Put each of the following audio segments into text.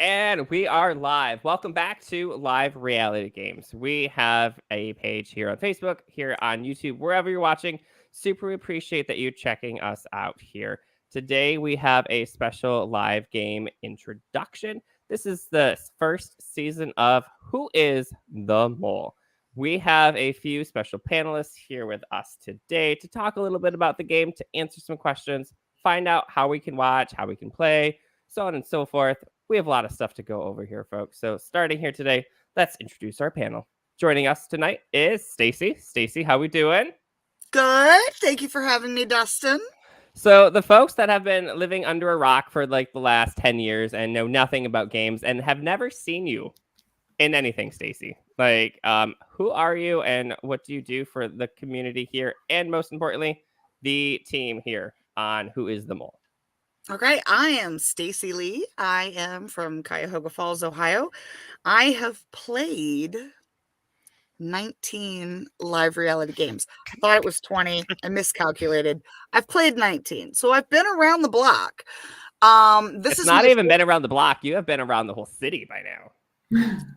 And we are live. Welcome back to Live Reality Games. We have a page here on Facebook, here on YouTube, wherever you're watching. Super appreciate that you're checking us out here. Today we have a special live game introduction. This is the first season of Who is the Mole? We have a few special panelists here with us today to talk a little bit about the game, to answer some questions, find out how we can watch, how we can play, so on and so forth. We have a lot of stuff to go over here, folks. So starting here today, let's introduce our panel. Joining us tonight is Staci. Staci, how we doing? Good. Thank you for having me, Dustin. So the folks that have been living under a rock for like the last 10 years and know nothing about games and have never seen you in anything, Staci. Like, who are you and what do you do for the community here? And most importantly, the team here on Who is the Mole? Okay, I am Staci Lee. I am from Cuyahoga Falls, Ohio. I have played 19 live reality games. I thought it was 20. I miscalculated. I've played 19. So I've been around the block. It's not even been around the block. You have been around the whole city by now.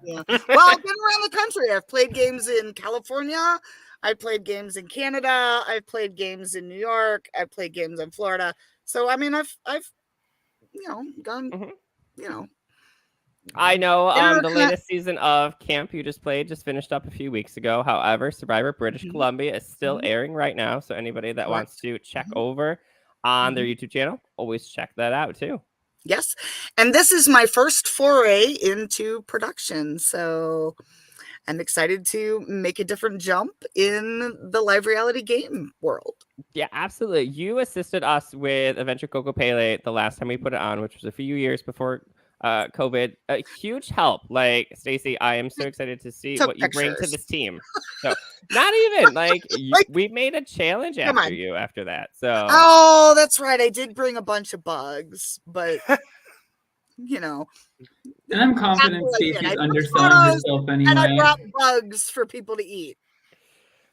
Yeah. Well, I've been around the country. I've played games in California. I played games in Canada. I've played games in New York. I've played games in Florida. So I mean, I've gone. I know the latest season of Camp you just played just finished up a few weeks ago. However, Survivor British Columbia is still airing right now. So anybody that wants to check over on their YouTube channel, always check that out too. Yes. And this is my first foray into production. So I'm excited to make a different jump in the live reality game world. Yeah, absolutely. You assisted us with Adventure Coco Pele the last time we put it on, which was a few years before COVID. A huge help. Like, Staci, I am so excited to see what you bring to this team. So not even like we made a challenge after you after that. So oh, that's right. I did bring a bunch of bugs, but And I'm confident Staci's underselling herself anyway. And I brought bugs for people to eat.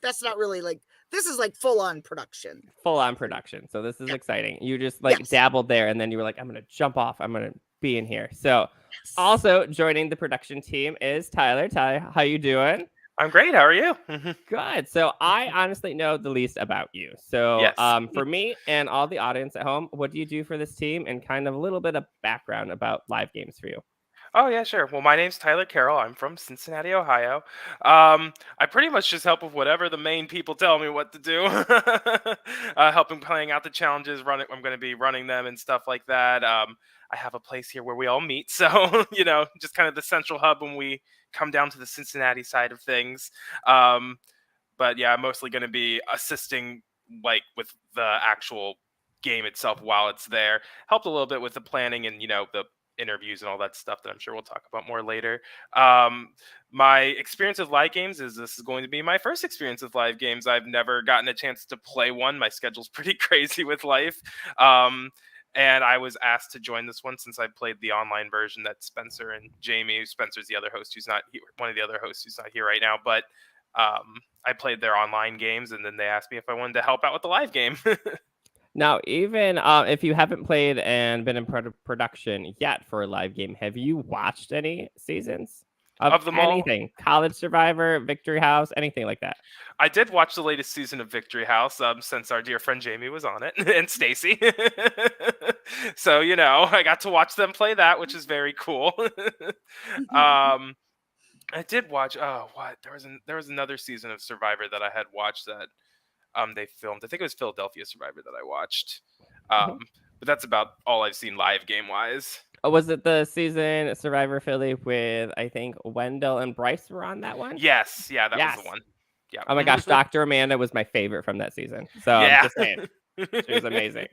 That's not really like, this is like full on production. Full on production. So this is exciting. You just like dabbled there and then you were like, I'm going to jump off. I'm going to be in here. So also joining the production team is Tyler. Tyler, how you doing? I'm great. How are you? Good. So I honestly know the least about you. So for me and all the audience at home, what do you do for this team and kind of a little bit of background about live games for you? Oh, yeah, sure. Well, my name's Tyler Carroll. I'm from Cincinnati, Ohio. I pretty much just help with whatever the main people tell me what to do. Helping playing out the challenges, I'm going to be running them and stuff like that. I have a place here where we all meet. So, just kind of the central hub when we come down to the Cincinnati side of things. But yeah, I'm mostly going to be assisting like with the actual game itself while it's there. Helped a little bit with the planning and, the interviews and all that stuff that I'm sure we'll talk about more later. My experience with live games is this is going to be my first experience with live games. I've never gotten a chance to play one. My schedule's pretty crazy with life. And I was asked to join this one since I played the online version that Spencer and Jamie, Spencer's the other host who's not here, one of the other hosts who's not here right now, but I played their online games and then they asked me if I wanted to help out with the live game. Now, even if you haven't played and been in production yet for a live game, have you watched any seasons of them anything? All? College Survivor, Victory House, anything like that? I did watch the latest season of Victory House since our dear friend Jamie was on it and Staci. So, I got to watch them play that, which is very cool. I did watch, there was another season of Survivor that I had watched that they filmed. I think it was Philadelphia Survivor that I watched. But that's about all I've seen live game wise. Was it the season Survivor Philly with, I think, Wendell and Bryce were on that one? Yes. Yeah, that was the one. Yeah. Oh my gosh, Dr. Amanda was my favorite from that season. So I'm just saying. She was amazing.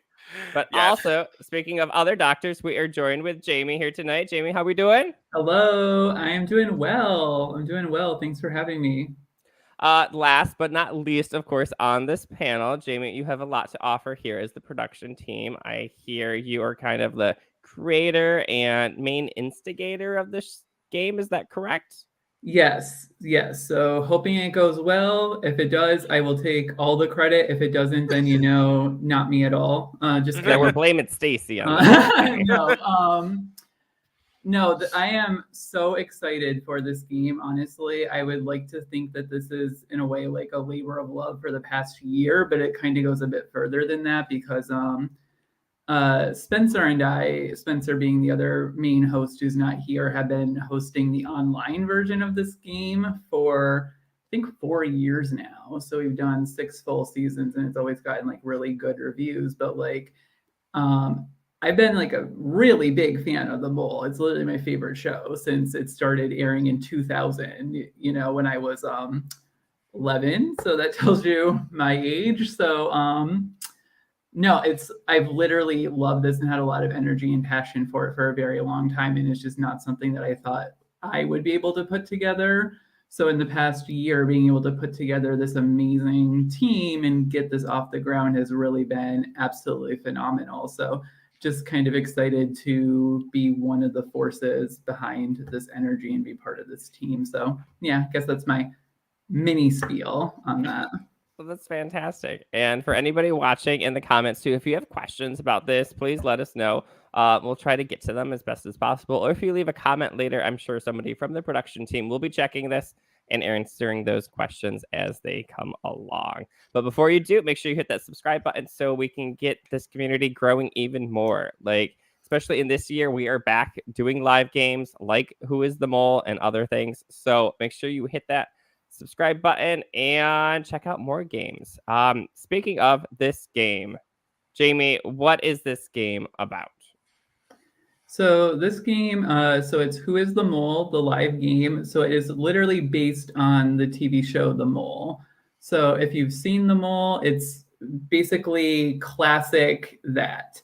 But also, speaking of other doctors, we are joined with Jamie here tonight. Jamie, how are we doing? Hello. I am doing well. Thanks for having me. Last but not least, of course, on this panel, Jamie, you have a lot to offer here as the production team. I hear you are kind of the creator and main instigator of this game. Is that correct? Yes. So hoping it goes well. If it does, I will take all the credit. If it doesn't, then not me at all. Just we're blaming Staci on that. No, I am so excited for this game. Honestly, I would like to think that this is in a way like a labor of love for the past year, but it kind of goes a bit further than that because Spencer and I, Spencer being the other main host who's not here, have been hosting the online version of this game for I think 4 years now. So we've done 6 full seasons and it's always gotten like really good reviews. But like I've been like a really big fan of The Mole. It's literally my favorite show since it started airing in 2000, you know, when I was 11. So that tells you my age. So no, I've literally loved this and had a lot of energy and passion for it for a very long time. And it's just not something that I thought I would be able to put together. So in the past year, being able to put together this amazing team and get this off the ground has really been absolutely phenomenal. So just kind of excited to be one of the forces behind this energy and be part of this team. So yeah, I guess that's my mini spiel on that. Well, that's fantastic. And for anybody watching in the comments too, if you have questions about this, please let us know. We'll try to get to them as best as possible. Or if you leave a comment later, I'm sure somebody from the production team will be checking this and answering those questions as they come along. But before you do, make sure you hit that subscribe button so we can get this community growing even more. Like, especially in this year, we are back doing live games like Who is the Mole and other things. So make sure you hit that subscribe button and check out more games. Speaking of this game, Jamie, what is this game about? So this game, so it's Who is the Mole, the live game. So it is literally based on the TV show The Mole. So if you've seen The Mole, it's basically classic that.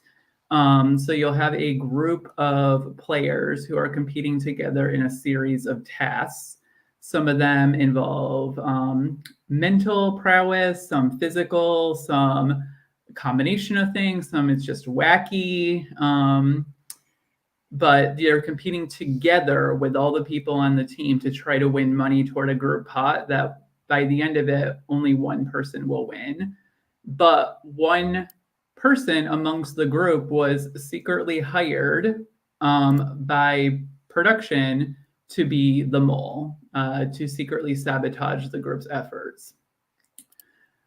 So you'll have a group of players who are competing together in a series of tasks. Some of them involve mental prowess, some physical, some combination of things, some it's just wacky. But they're competing together with all the people on the team to try to win money toward a group pot that by the end of it, only one person will win. But one person amongst the group was secretly hired by production to be the mole, to secretly sabotage the group's efforts.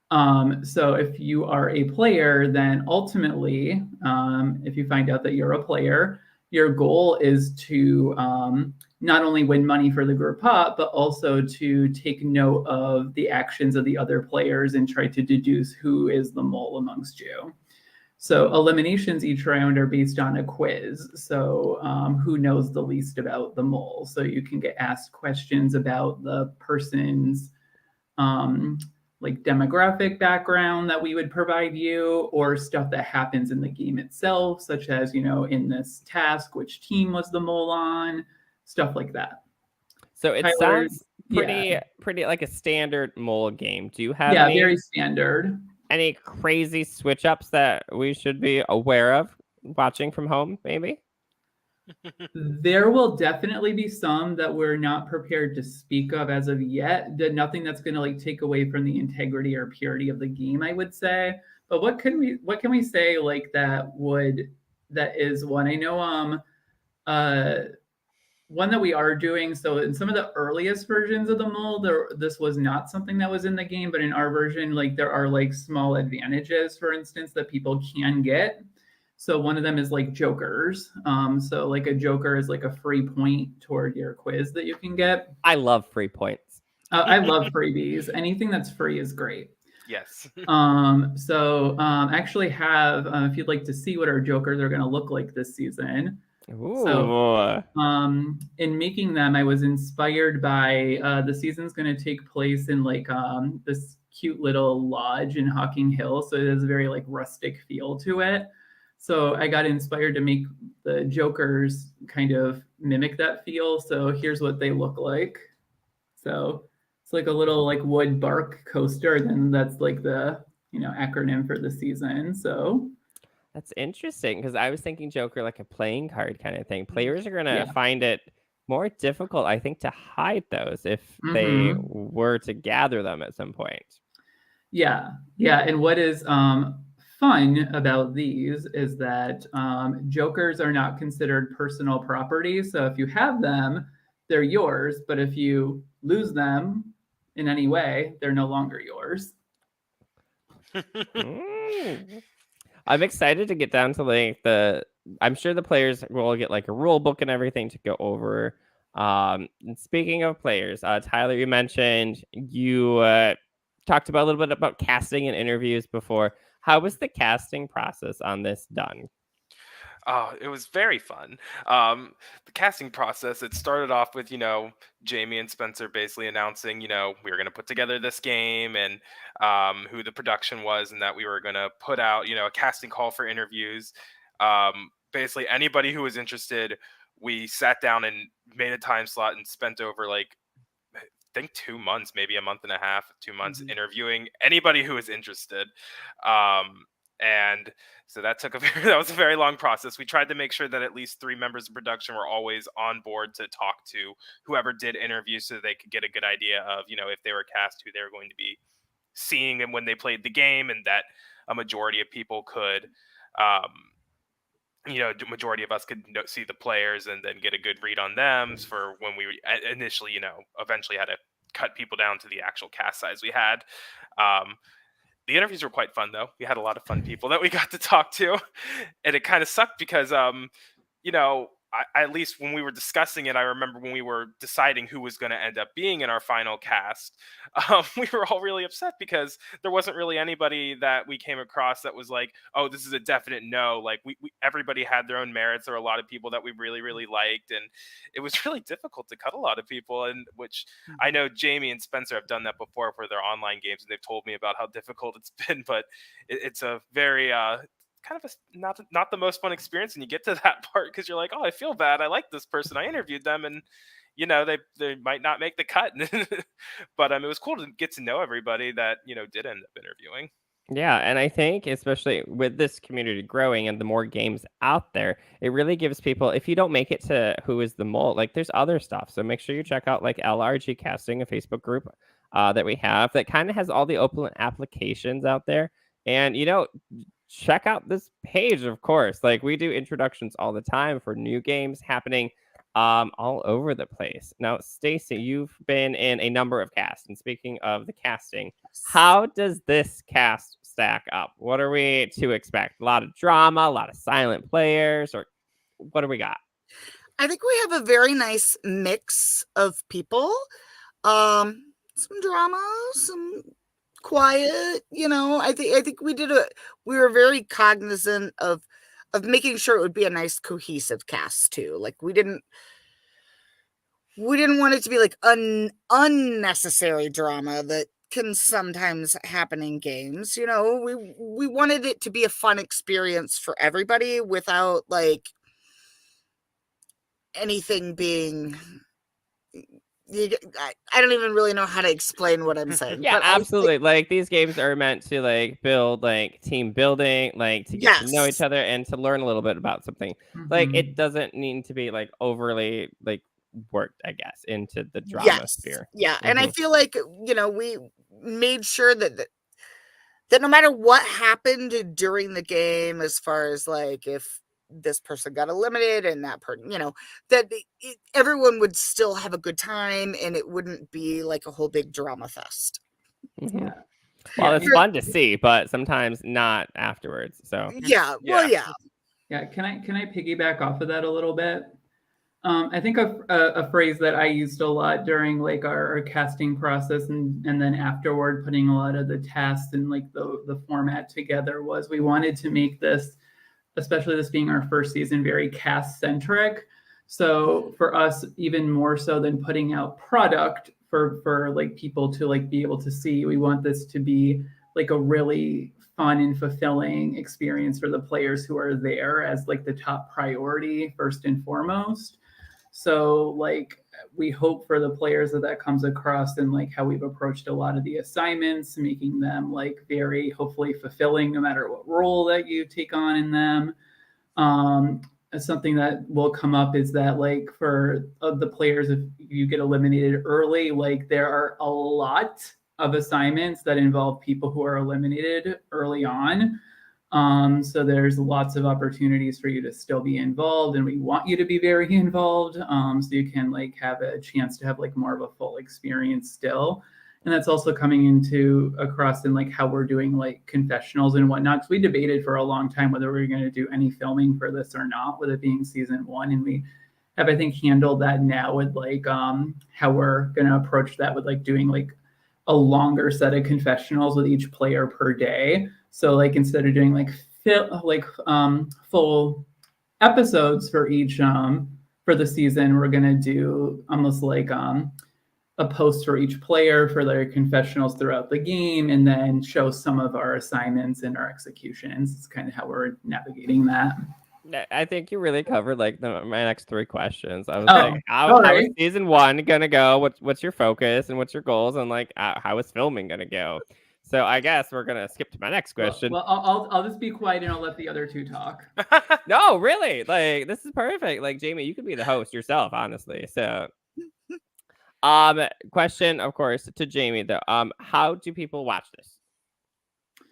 So if you are a player, then ultimately, if you find out that you're a player, your goal is to not only win money for the group pot, but also to take note of the actions of the other players and try to deduce who is the mole amongst you. So eliminations each round are based on a quiz. So who knows the least about the mole? So you can get asked questions about the person's like demographic background that we would provide you, or stuff that happens in the game itself, such as, you know, in this task, which team was the mole on, stuff like that. So it sounds pretty like a standard mole game. Do you have very standard. Any crazy switch ups that we should be aware of watching from home, maybe? There will definitely be some that we're not prepared to speak of as of yet. Nothing that's going to like take away from the integrity or purity of the game, I would say. But what can we say like that is one? I know one that we are doing. So in some of the earliest versions of the mole, this was not something that was in the game, but in our version, like there are like small advantages, for instance, that people can get. So one of them is like jokers. So like a joker is like a free point toward your quiz that you can get. I love free points. I love freebies. Anything that's free is great. Yes. Actually have, if you'd like to see what our jokers are going to look like this season. Ooh. So in making them, I was inspired by the season's going to take place in like this cute little lodge in Hocking Hills. So it has a very like rustic feel to it. So I got inspired to make the jokers kind of mimic that feel. So here's what they look like. So it's like a little like wood bark coaster. And then that's like the, you know, acronym for the season. So that's interesting because I was thinking Joker like a playing card kind of thing. Players are going to find it more difficult, I think, to hide those if they were to gather them at some point. Yeah. And what is fun about these is that jokers are not considered personal property. So if you have them, they're yours. But if you lose them in any way, they're no longer yours. I'm excited to get down to like I'm sure the players will get like a rule book and everything to go over. And speaking of players, Tyler, you mentioned you talked about a little bit about casting and interviews before. How was the casting process on this done? Oh, it was very fun. The casting process, it started off with, Jamie and Spencer basically announcing, we were going to put together this game and who the production was, and that we were going to put out, a casting call for interviews. Basically, anybody who was interested, we sat down and made a time slot and spent over like, I think 2 months, maybe a month and a half, 2 months interviewing anybody who was interested. And so that was a very long process. We tried to make sure that at least 3 members of production were always on board to talk to whoever did interviews, so they could get a good idea of, if they were cast, who they were going to be seeing and when they played the game, and that a majority of people could, the majority of us could see the players and then get a good read on them for when we initially, eventually had to cut people down to the actual cast size we had. The interviews were quite fun, though. We had a lot of fun people that we got to talk to, and it kind of sucked because, at least when we were discussing it, I remember when we were deciding who was going to end up being in our final cast, we were all really upset because there wasn't really anybody that we came across that was like, oh, this is a definite no. Like everybody had their own merits. There were a lot of people that we really, really liked, and it was really difficult to cut a lot of people. And which I know Jamie and Spencer have done that before for their online games, and they've told me about how difficult it's been. But it's a very kind of not the most fun experience when you get to that part, because you're like, oh, I feel bad. I like this person. I interviewed them, and they might not make the cut. But it was cool to get to know everybody that did end up interviewing. Yeah, and I think especially with this community growing and the more games out there, it really gives people, if you don't make it to Who is the Mole, like there's other stuff. So make sure you check out like LRG Casting, a Facebook group that we have that kind of has all the open applications out there. And check out this page, of course. Like we do introductions all the time for new games happening all over the place. Now, Staci, you've been in a number of casts, and speaking of the casting, how does this cast stack up? What are we to expect? A lot of drama, a lot of silent players, or what do we got? I think we have a very nice mix of people. Some drama, some quiet, I think we were very cognizant of making sure it would be a nice cohesive cast too. Like we didn't want it to be like unnecessary drama that can sometimes happen in games. We wanted it to be a fun experience for everybody without like anything being I don't even really know how to explain what I'm saying. Yeah, but absolutely. Like these games are meant to like build like team building, like to get to know each other and to learn a little bit about something. Like it doesn't need to be like overly like worked, I guess, into the drama sphere. Yeah, and I feel like we made sure that no matter what happened during the game, as far as like if this person got eliminated and that person, that everyone would still have a good time and it wouldn't be like a whole big drama fest. Yeah. Well, it's fun to see, but sometimes not afterwards. So yeah. Can I piggyback off of that a little bit? I think a phrase that I used a lot during like our casting process and then afterward putting a lot of the tasks and like the format together was we wanted to make this, especially this being our first season, very cast centric. So for us, even more so than putting out product for like people to like be able to see, we want this to be like a really fun and fulfilling experience for the players who are there as like the top priority first and foremost. So like we hope for the players that comes across and like how we've approached a lot of the assignments, making them like very hopefully fulfilling no matter what role that you take on in them. Something that will come up is that like for the players, if you get eliminated early, like there are a lot of assignments that involve people who are eliminated early on. So there's lots of opportunities for you to still be involved, and we want you to be very involved. So you can like have a chance to have like more of a full experience still. And that's also coming into across in like how we're doing like confessionals and whatnot. Because we debated for a long time whether we were going to do any filming for this or not, with it being season 1, and we have I think handled that now with like how we're going to approach that with like doing like a longer set of confessionals with each player per day. So like instead of doing like full episodes for each for the season, we're gonna do almost like a post for each player for their confessionals throughout the game, and then show some of our assignments and our executions. It's kind of how we're navigating that. I think you really covered like my next 3 questions. I was Oh, like, how is sorry. season 1 gonna go? What's your focus and what's your goals? And like, how is filming gonna go? So I guess we're gonna skip to my next question. Well, I'll just be quiet and I'll let the other 2 talk. No, really, like this is perfect. Like Jamie, you could be the host yourself, honestly. So, question, of course, to Jamie though. How do people watch this?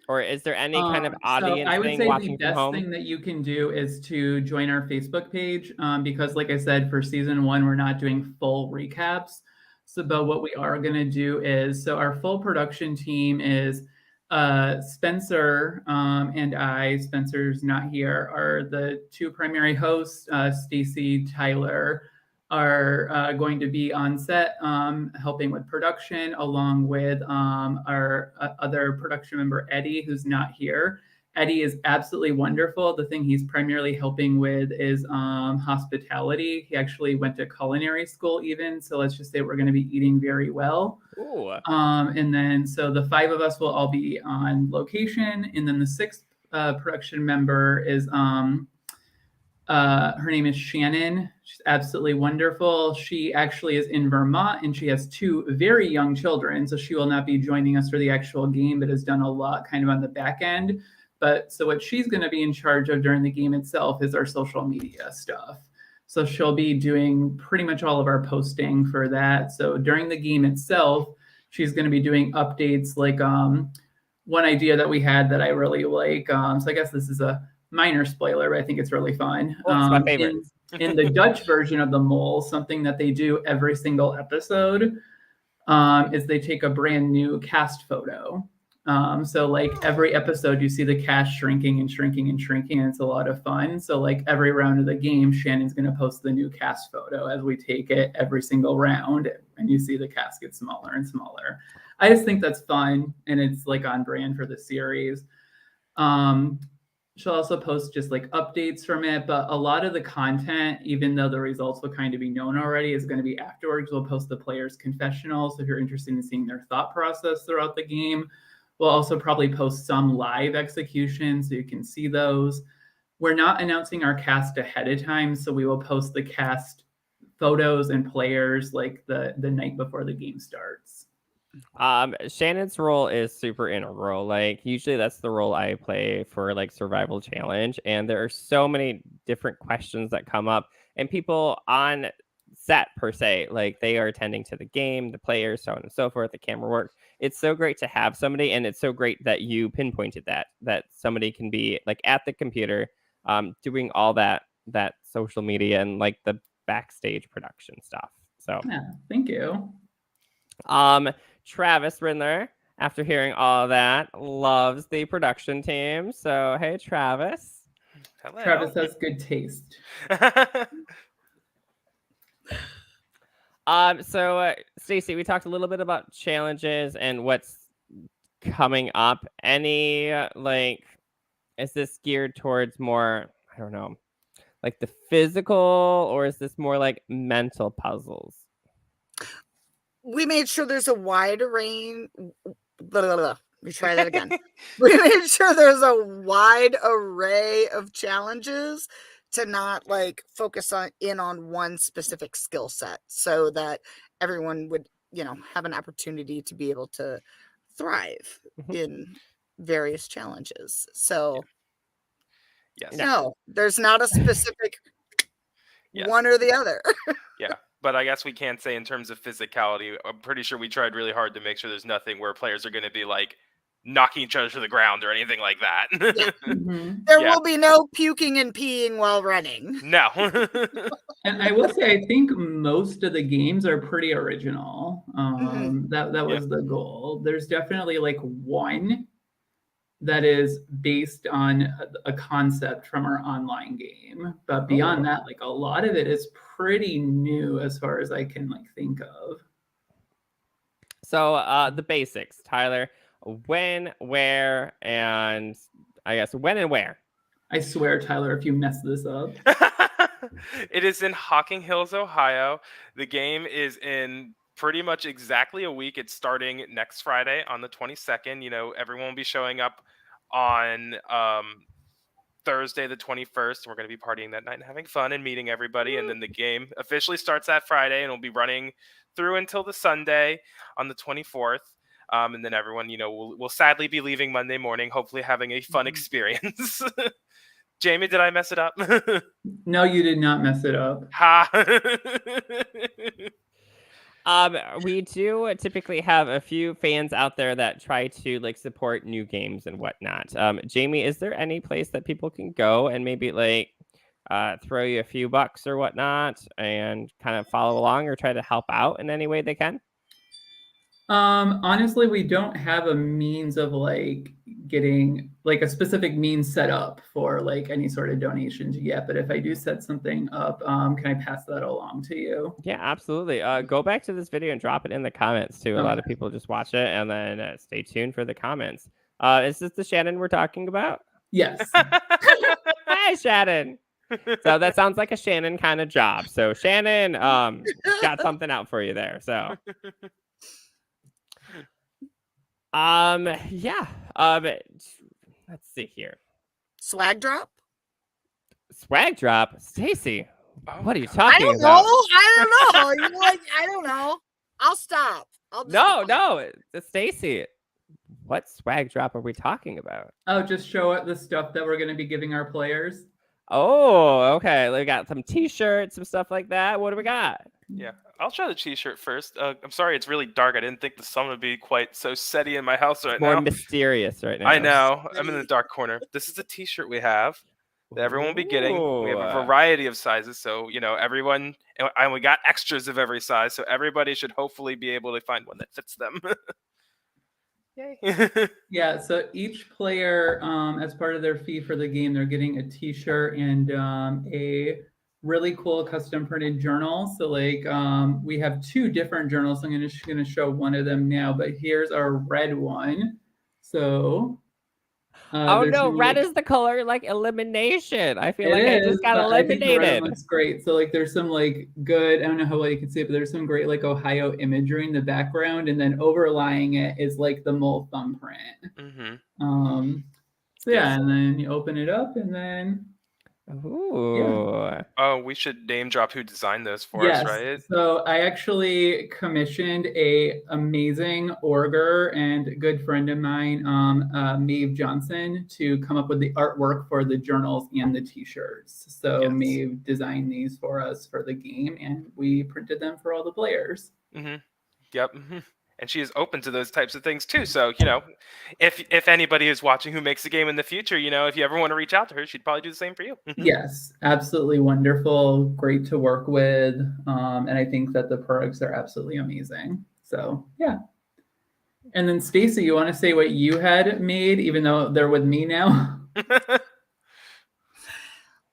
Or is there any kind of So audience I would thing say the watching from best home? thing that you can do is to join our Facebook page, because like I said, for season 1, we're not doing full recaps. So, but what we are going to do is, so our full production team is Spencer and I, Spencer's not here, are the 2 primary hosts. Staci, Tyler are going to be on set helping with production, along with our other production member, Eddie, who's not here. Eddie is absolutely wonderful. The thing he's primarily helping with is hospitality. He actually went to culinary school even. So let's just say we're going to be eating very well. Ooh. And then, so the 5 of us will all be on location. And then the 6th production member is her name is Shannon. She's absolutely wonderful. She actually is in Vermont, and she has 2 very young children. So she will not be joining us for the actual game, but has done a lot kind of on the back end. But so what she's going to be in charge of during the game itself is our social media stuff. So she'll be doing pretty much all of our posting for that. So during the game itself, she's going to be doing updates like one idea that we had that I really like. So I guess this is a minor spoiler, but I think it's really fun. Well, it's my favorite. In the Dutch version of the mole, something that they do every single episode is they take a brand new cast photo. So like every episode, you see the cast shrinking and shrinking and shrinking, and it's a lot of fun. So like every round of the game, Shannon's going to post the new cast photo as we take it every single round, and you see the cast get smaller and smaller. I just think that's fun, and it's like on brand for the series. She'll also post just like updates from it, but a lot of the content, even though the results will kind of be known already, is going to be afterwards. We'll post the players' confessionals. So if you're interested in seeing their thought process throughout the game, we'll also probably post some live executions so you can see those. We're not announcing our cast ahead of time, so we will post the cast photos and players like the night before the game starts. Shannon's role is super integral. Like usually that's the role I play for like survival challenge, and there are so many different questions that come up, and people on set per se, like they are attending to the game, the players, so on and so forth, the camera work. It's so great to have somebody, and it's so great that you pinpointed that somebody can be like at the computer doing all that social media and like the backstage production stuff. So yeah, thank you. Travis Rindler, after hearing all that, loves the production team. So, hey, Travis. Hello. Travis has good taste. Staci, we talked a little bit about challenges and what's coming up. Any like, is this geared towards more, I don't know, like the physical, or is this more like mental puzzles? We made sure there's a wide range. Let me try that again. We made sure there's a wide array of challenges to not like focus on one specific skill set, so that everyone would, have an opportunity to be able to thrive in various challenges. So yes. No, there's not a specific one or the other. Yeah. But I guess we can't say in terms of physicality. I'm pretty sure we tried really hard to make sure there's nothing where players are going to be like knocking each other to the ground or anything like that. Yeah. Mhm. There Yeah. will be no puking and peeing while running. No. And I will say, I think most of the games are pretty original. That Yeah. was the goal. There's definitely like one that is based on a concept from our online game, but beyond that, like a lot of it is pretty new as far as I can like think of. So the basics, Tyler. When, where, and I guess when and where. I swear, Tyler, if you mess this up. It is in Hocking Hills, Ohio. The game is in pretty much exactly a week. It's starting next Friday on the 22nd. You know, everyone will be showing up on Thursday the 21st. We're going to be partying that night and having fun and meeting everybody. And then the game officially starts that Friday and will be running through until the Sunday on the 24th. And then everyone, you know, will sadly be leaving Monday morning, hopefully having a fun experience. Jamie, did I mess it up? No, you did not mess it up. Ha! We do typically have a few fans out there that try to like support new games and whatnot. Jamie, is there any place that people can go and maybe like throw you a few bucks or whatnot and kind of follow along or try to help out in any way they can? Honestly, we don't have a means of like getting like a specific means set up for like any sort of donations yet. But if I do set something up, can I pass that along to you? Yeah, absolutely. Go back to this video and drop it in the comments too. A lot of Okay. people just watch it and then stay tuned for the comments. Is this the Shannon we're talking about? Yes. Hi, Shannon. So that sounds like a Shannon kind of job. So Shannon got something out for you there. So yeah. Let's see here. Swag drop? Swag drop. Staci, Oh, what are you God. talking I don't about? know. I don't know. You're like, I don't know. I'll stop. I'll just No, it's Staci. What swag drop are we talking about? Oh, just show it the stuff that we're going to be giving our players. Oh, okay. We got some t-shirts, some stuff like that. What do we got? Yeah, I'll try the t-shirt first. I'm sorry, it's really dark. I didn't think the sun would be quite so steady in my house right More now. mysterious right now. I know. I'm in the dark corner. This is the t-shirt we have that everyone will be getting. We have a Ooh. variety of sizes, so you know everyone, and we got extras of every size, so everybody should hopefully be able to find one that fits them. Yay! Yeah, so each player, as part of their fee for the game, they're getting a t-shirt and a really cool custom printed journal. So like we have two different journals. I'm gonna show one of them now, but here's our red one. So Oh there's no, some, red like, is the color like elimination. I feel it like I is, just got but I think the red eliminated. one looks great. So like there's some like good, I don't know how well you can see it, but there's some great like Ohio imagery in the background, and then overlying it is like the mole thumbprint. Mm-hmm. So yeah, and then you open it up, and then Ooh. Oh, we should name drop who designed those for yes. us, right? So I actually commissioned a amazing orger and good friend of mine, Maeve Johnson, to come up with the artwork for the journals and the t-shirts. So Yes. Maeve designed these for us for the game, and we printed them for all the players. Mm-hmm. Yep. And she is open to those types of things too. So, you know, if anybody is watching who makes a game in the future, you know, if you ever want to reach out to her, she'd probably do the same for you. Yes, absolutely wonderful, great to work with, and I think that the products are absolutely amazing. So yeah. And then Staci, you want to say what you had made, even though they're with me now?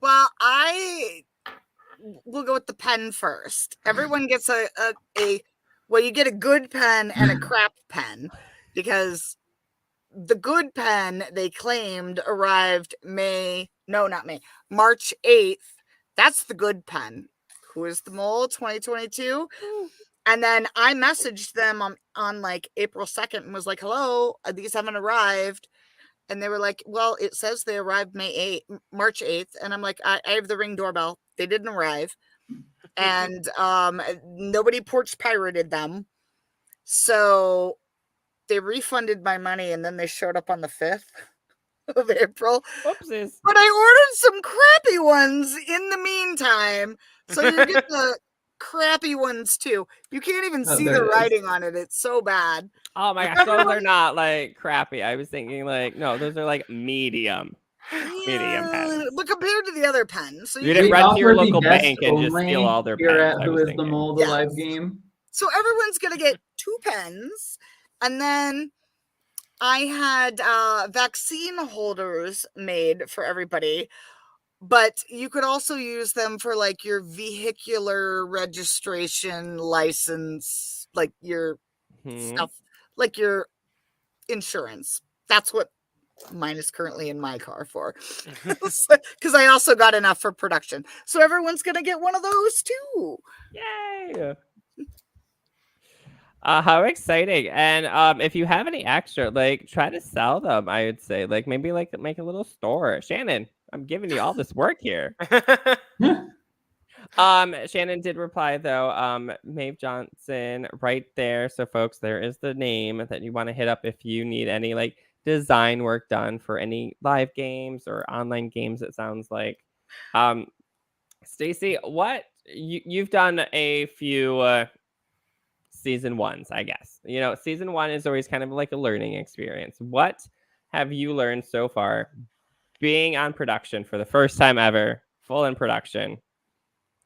Well, we'll go with the pen first. Everyone gets you get a good pen and a crap pen, because the good pen they claimed arrived March 8th. That's the good pen. Who is the Mole 2022? And then I messaged them on like April 2nd and was like, hello, these haven't arrived. And they were like, well, it says they arrived March 8th. And I'm like, I have the Ring doorbell. They didn't arrive. And nobody porch pirated them. So they refunded my money, and then they showed up on the 5th of April. Whoopsies. But I ordered some crappy ones in the meantime. So you get the crappy ones too. You can't even see there the it is. writing on it. It's so bad. Oh my gosh, those are not like crappy. I was thinking like, no, those are like medium pens. But compared to the other pens, so You didn't We run to your offer the local best bank and just steal only all their here pens. at I Who was is the thinking. Mole, the Yes. live game. so everyone's gonna get 2 pens, and then I had vaccine holders made for everybody. But you could also use them for like your vehicular registration license, like your stuff, like your insurance. That's what mine is currently in my car for. Because I also got enough for production. So everyone's going to get one of those too. Yay! How exciting! And if you have any extra, like try to sell them. I would say, like maybe like make a little store. Shannon, I'm giving you all this work here. Shannon did reply though. Maeve Johnson right there. So folks, there is the name that you want to hit up if you need any like design work done for any live games or online games. It sounds like. Staci, what you've done a few season ones, I guess. You know, season 1 is always kind of like a learning experience. What have you learned so far being on production for the first time ever, full in production,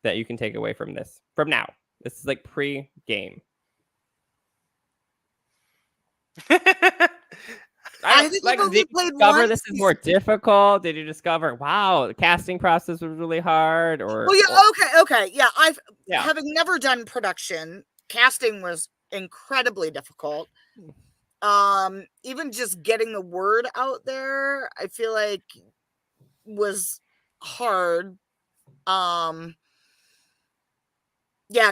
that you can take away from this from now? This is like pre-game. I think like, I've only did you played discover one this is more difficult? Did you discover, wow, the casting process was really hard? Or, okay. Yeah, yeah. having never done production, casting was incredibly difficult. Even just getting the word out there, I feel like was hard. Yeah,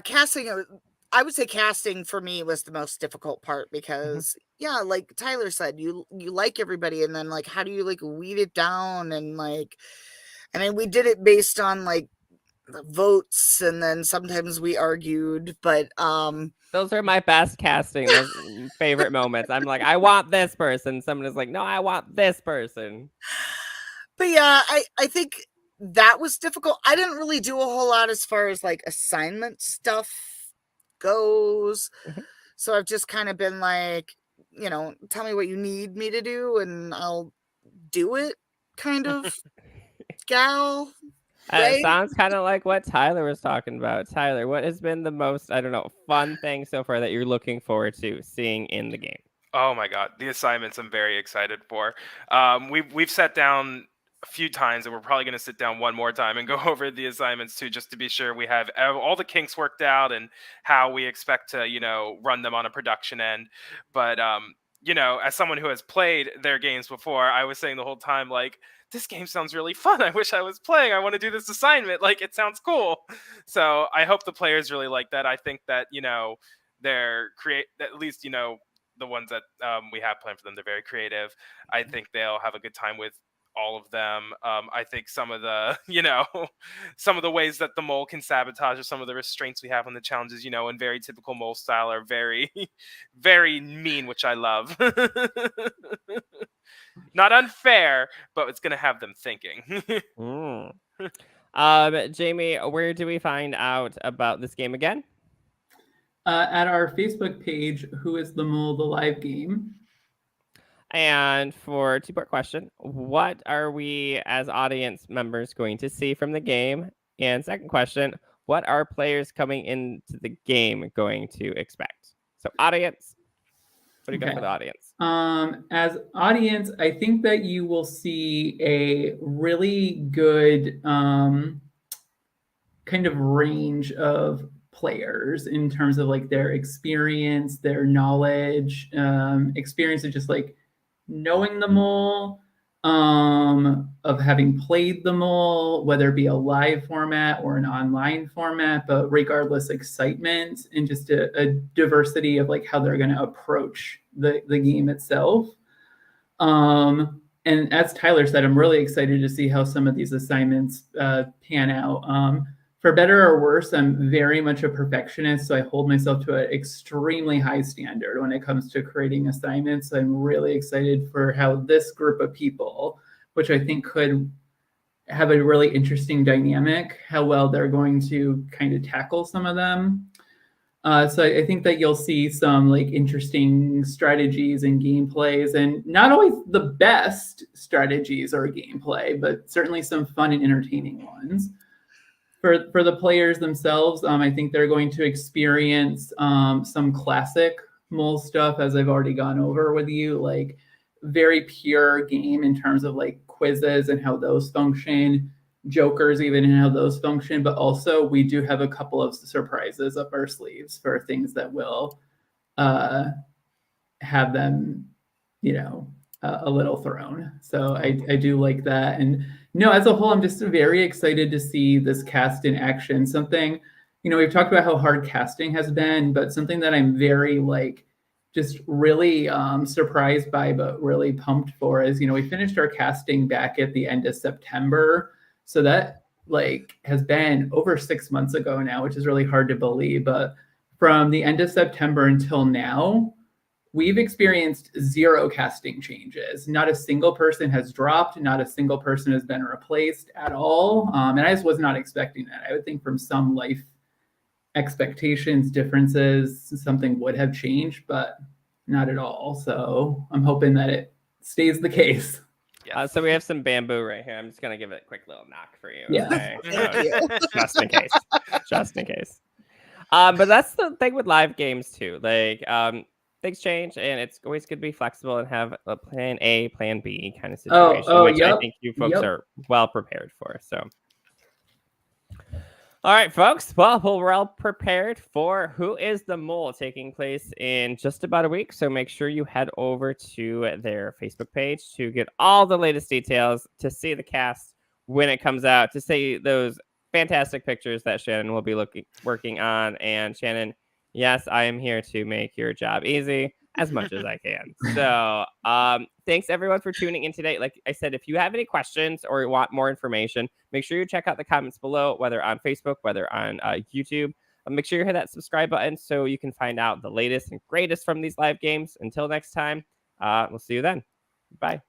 casting, I would say casting for me was the most difficult part because yeah, like Tyler said, you like everybody, and then like how do you like weed it down? And like, I mean, we did it based on like the votes, and then sometimes we argued, but those are my best casting, those favorite moments. I'm like, I want this person. Someone is like, no, I want this person. But yeah, I think that was difficult. I didn't really do a whole lot as far as like assignment stuff goes. So I've just kind of been like, you know, tell me what you need me to do and I'll do it, kind of gal. It sounds kind of like what Tyler was talking about. Tyler, what has been the most, I don't know, fun thing so far that you're looking forward to seeing in the game? Oh my God, the assignments I'm very excited for. We've sat down a few times, and we're probably going to sit down one more time and go over the assignments too, just to be sure we have all the kinks worked out and how we expect to, run them on a production end. But as someone who has played their games before, I was saying the whole time, like, this game sounds really fun. I wish I was playing. I want to do this assignment. Like, it sounds cool. So I hope the players really like that. I think that, they're at least, the ones that we have planned for them, they're very creative. I think they'll have a good time with all of them. I think some of the, some of the ways that the mole can sabotage or some of the restraints we have on the challenges, in very typical mole style are very, very mean, which I love. Not unfair, but it's going to have them thinking. Jamie, where do we find out about this game again? At our Facebook page, Who is the Mole, the live game. And for two-part question, what are we as audience members going to see from the game? And second question, what are players coming into the game going to expect? So audience, what do you got for the audience? As audience, I think that you will see a really good kind of range of players in terms of like their experience, their knowledge, experience of just like knowing the mole, of having played the mole, whether it be a live format or an online format, but regardless, excitement and just a diversity of like how they're going to approach the game itself. And as Tyler said, I'm really excited to see how some of these assignments pan out. For better or worse, I'm very much a perfectionist, so I hold myself to an extremely high standard when it comes to creating assignments. I'm really excited for how this group of people, which I think could have a really interesting dynamic, how well they're going to kind of tackle some of them. So I think that you'll see some like interesting strategies and gameplays, and not always the best strategies or gameplay, but certainly some fun and entertaining ones. For the players themselves, I think they're going to experience some classic mole stuff, as I've already gone over with you, like very pure game in terms of like quizzes and how those function, jokers even and how those function, but also we do have a couple of surprises up our sleeves for things that will have them, a little thrown. So I do like that. And no, as a whole, I'm just very excited to see this cast in action. Something, we've talked about how hard casting has been, but something that I'm very just really surprised by, but really pumped for is, we finished our casting back at the end of September. So that has been over 6 months ago now, which is really hard to believe. But from the end of September until now, we've experienced 0 casting changes. Not a single person has dropped. Not a single person has been replaced at all. And I just was not expecting that. I would think from some life expectations, differences, something would have changed, but not at all. So I'm hoping that it stays the case. Yes. So we have some bamboo right here. I'm just gonna give it a quick little knock for you. Yeah. Okay? Thank you. Just in case. Just in case. But that's the thing with live games too. Things change, and it's always good to be flexible and have a plan A, plan B kind of situation, which I yep, think you folks yep. are well prepared for. So. All right, folks. Well, we're all prepared for Who is the Mole taking place in just about a week. So make sure you head over to their Facebook page to get all the latest details, to see the cast when it comes out, to see those fantastic pictures that Shannon will be working on. And Shannon, yes, I am here to make your job easy as much as I can. So thanks everyone for tuning in today. Like I said, if you have any questions or you want more information, make sure you check out the comments below, whether on Facebook, whether on YouTube. Make sure you hit that subscribe button so you can find out the latest and greatest from these live games. Until next time, we'll see you then. Bye.